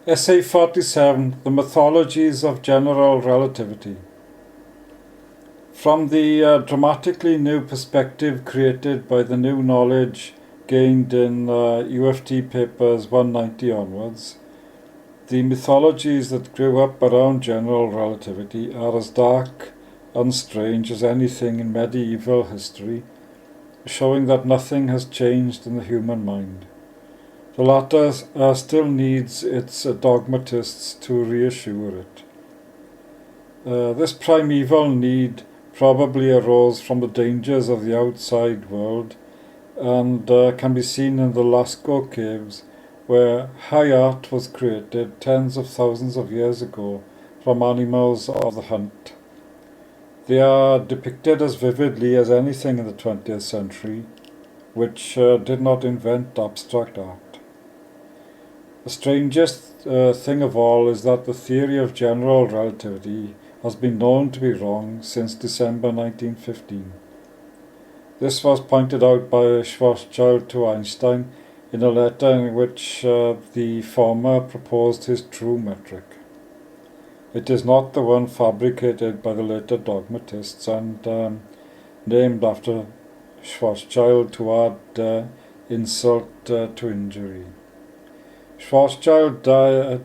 Essay 47, The Mythologies of General Relativity. From the dramatically new perspective created by the new knowledge gained in UFT papers 190 onwards, the mythologies that grew up around general relativity are as dark and strange as anything in medieval history, showing that nothing has changed in the human mind. The latter still needs its dogmatists to reassure it. This primeval need probably arose from the dangers of the outside world and can be seen in the Lascaux caves, where high art was created tens of thousands of years ago from animals of the hunt. They are depicted as vividly as anything in the 20th century, which did not invent abstract art. The strangest thing of all is that the theory of general relativity has been known to be wrong since December 1915. This was pointed out by Schwarzschild to Einstein in a letter in which the former proposed his true metric. It is not the one fabricated by the later dogmatists and named after Schwarzschild to add insult to injury. Schwarzschild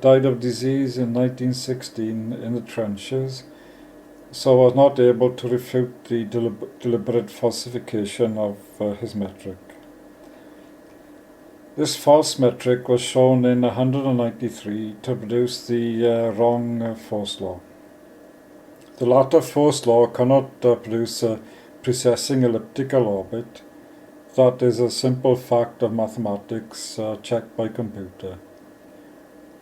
died of disease in 1916 in the trenches, so was not able to refute the deliberate falsification of his metric. This false metric was shown in 193 to produce the wrong force law. The latter force law cannot produce a precessing elliptical orbit. That is a simple fact of mathematics checked by computer.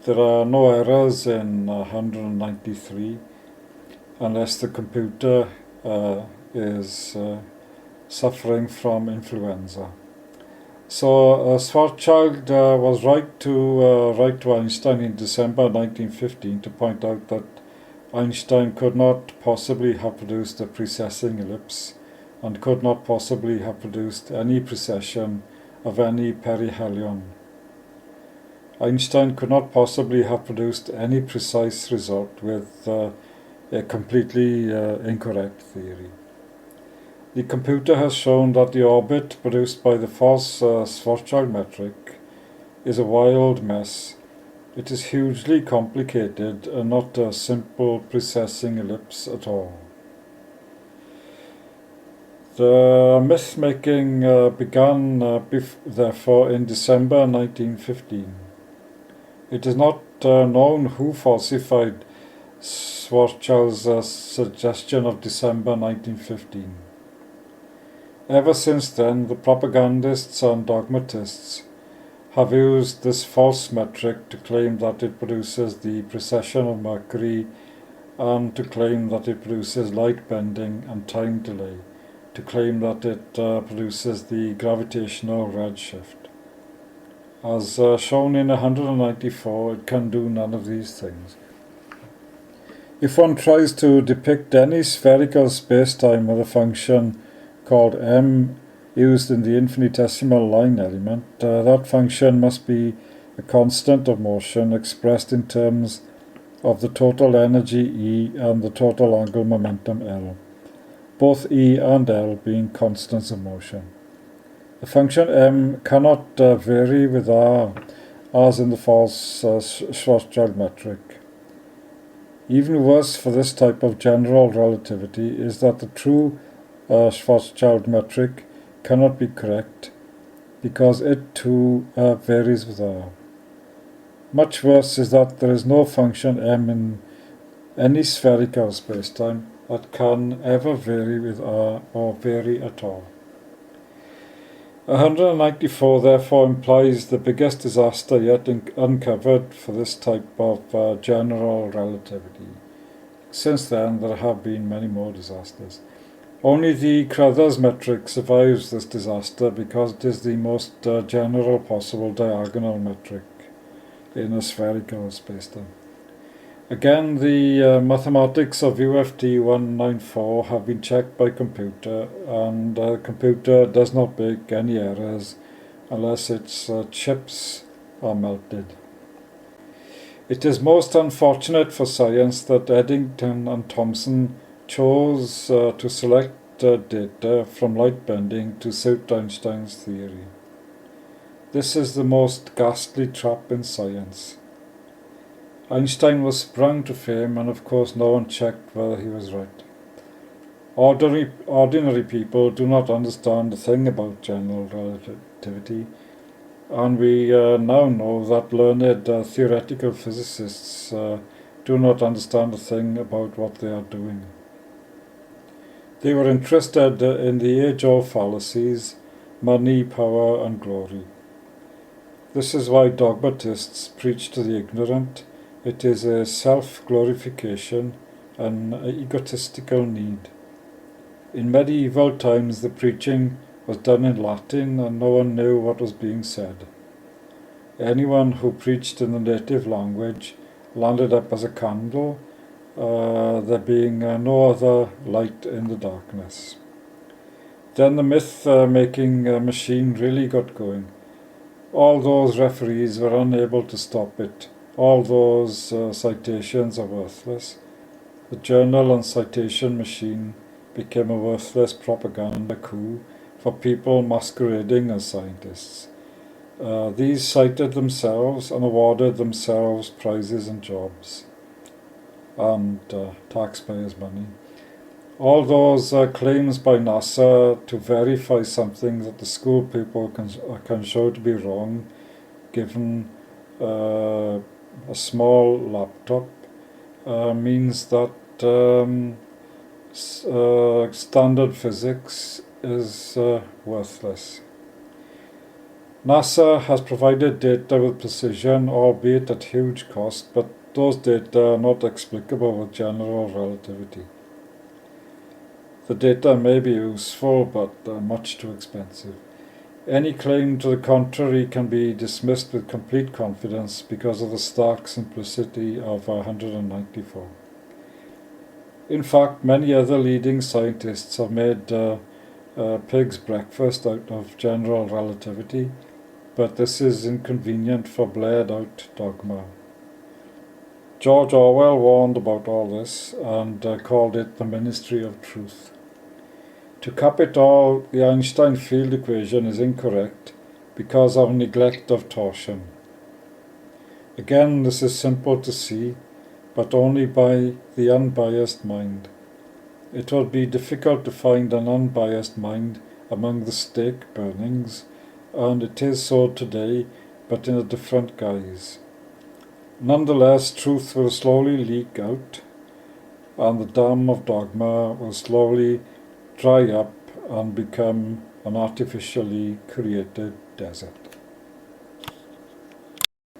There are no errors in 193 unless the computer is suffering from influenza. So Schwarzschild was right to write to Einstein in December 1915 to point out that Einstein could not possibly have produced a precessing ellipse and could not possibly have produced any precession of any perihelion. Einstein could not possibly have produced any precise result with a completely incorrect theory. The computer has shown that the orbit produced by the false Schwarzschild metric is a wild mess. It is hugely complicated and not a simple precessing ellipse at all. The myth-making began therefore in December 1915. It is not known who falsified Schwarzschild's suggestion of December 1915. Ever since then, the propagandists and dogmatists have used this false metric to claim that it produces the precession of Mercury and to claim that it produces light bending and time delay, to claim that it produces the gravitational redshift. As shown in 194, it can do none of these things. If one tries to depict any spherical spacetime with a function called m used in the infinitesimal line element, that function must be a constant of motion expressed in terms of the total energy E and the total angular momentum L, both E and L being constants of motion. The function m cannot vary with r, as in the false Schwarzschild metric. Even worse for this type of general relativity is that the true Schwarzschild metric cannot be correct because it too varies with r. Much worse is that there is no function m in any spherical spacetime that can ever vary with r or vary at all. 194 therefore implies the biggest disaster yet uncovered for this type of general relativity. Since then, there have been many more disasters. Only the Crothers metric survives this disaster because it is the most general possible diagonal metric in a spherical spacetime. Again, the mathematics of UFT 194 have been checked by computer, and the computer does not make any errors unless its chips are melted. It is most unfortunate for science that Eddington and Thomson chose to select data from light bending to suit Einstein's theory. This is the most ghastly trap in science. Einstein was sprung to fame, and of course no one checked whether he was right. Ordinary people do not understand a thing about general relativity, and we now know that learned theoretical physicists do not understand a thing about what they are doing. They were interested in the age-old fallacies, money, power, and glory. This is why dogmatists preach to the ignorant. It is a self-glorification, an egotistical need. In medieval times the preaching was done in Latin and no one knew what was being said. Anyone who preached in the native language landed up as a candle, there being no other light in the darkness. Then the myth-making machine really got going. All those referees were unable to stop it. All those citations are worthless. The journal and citation machine became a worthless propaganda coup for people masquerading as scientists. These cited themselves and awarded themselves prizes and jobs and taxpayers' money. All those claims by NASA to verify something that the school people can show to be wrong, given a small laptop, means that standard physics is worthless. NASA has provided data with precision, albeit at huge cost, but those data are not explicable with general relativity. The data may be useful, but much too expensive. Any claim to the contrary can be dismissed with complete confidence because of the stark simplicity of 194. In fact, many other leading scientists have made pig's breakfast out of general relativity, but this is inconvenient for blared-out dogma. George Orwell warned about all this and called it the Ministry of Truth. To cap it all, the Einstein field equation is incorrect because of neglect of torsion. Again, this is simple to see, but only by the unbiased mind. It will be difficult to find an unbiased mind among the stake burnings, and it is so today, but in a different guise. Nonetheless, truth will slowly leak out, and the dam of dogma will slowly dry up and become an artificially created desert.